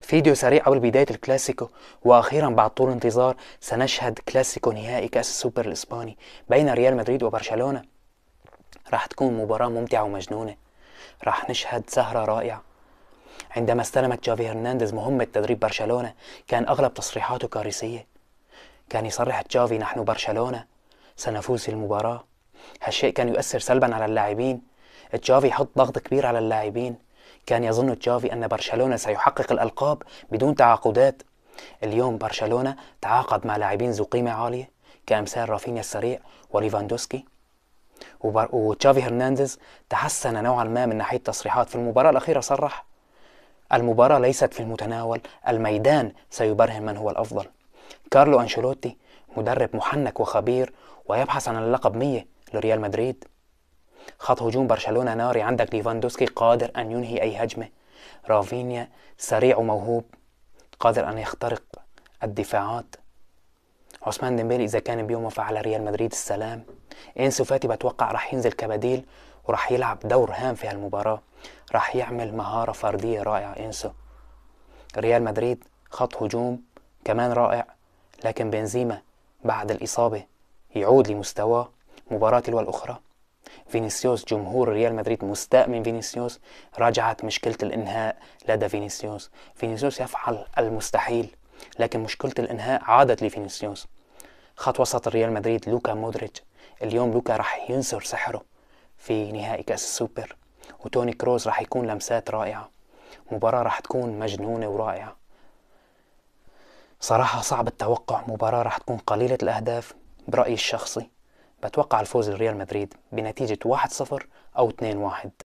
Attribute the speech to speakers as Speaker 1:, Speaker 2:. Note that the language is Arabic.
Speaker 1: فيديو سريع قبل بداية الكلاسيكو. وأخيرا بعد طول انتظار سنشهد كلاسيكو نهائي كأس السوبر الإسباني بين ريال مدريد وبرشلونة. راح تكون مباراة ممتعة ومجنونة. راح نشهد سهرة رائعة. عندما استلم تشافي هرنانديز مهمة تدريب برشلونة كان أغلب تصريحاته كارثية. كان يصرح تشافي: نحن برشلونة سنفوز في المباراة. هالشيء كان يؤثر سلبا على اللاعبين. تشافي يحط ضغط كبير على اللاعبين. كان يظن تشافي أن برشلونة سيحقق الألقاب بدون تعاقدات. اليوم برشلونة تعاقد مع لاعبين ذو قيمة عالية كأمثال رافينيا السريع وليفاندوسكي. وتشافي هرنانديز تحسن نوعا ما من ناحية تصريحات. في المباراة الأخيرة صرح: المباراة ليست في المتناول، الميدان سيبرهن من هو الأفضل. كارلو أنشيلوتي مدرب محنك وخبير ويبحث عن اللقب 100 لريال مدريد. خط هجوم برشلونة ناري. عندك ليفاندوسكي قادر أن ينهي أي هجمة. رافينيا سريع وموهوب قادر أن يخترق الدفاعات. عثمان ديمبélé إذا كان بيومه فعلى ريال مدريد السلام. إنسو فاتي بتوقع راح ينزل كبديل وراح يلعب دور هام في هالمباراة. راح يعمل مهارة فردية رائعة إنسو. ريال مدريد خط هجوم كمان رائع، لكن بنزيما بعد الإصابة يعود لمستواه مباراة تلو الأخرى. فينيسيوس جمهور ريال مدريد مستاء من فينيسيوس. راجعت مشكلة الإنهاء لدى فينيسيوس. فينيسيوس يفعل المستحيل، لكن مشكلة الإنهاء عادت لفينيسيوس. خط وسط ريال مدريد لوكا مودريتش. اليوم لوكا راح ينثر سحره في نهائي كأس السوبر. وتوني كروز راح يكون لمسات رائعة. مباراة راح تكون مجنونة ورائعة. صراحة صعب التوقع. مباراة راح تكون قليلة الأهداف. برأيي الشخصي بتوقع الفوز لريال مدريد بنتيجة 1-0 أو 2-1.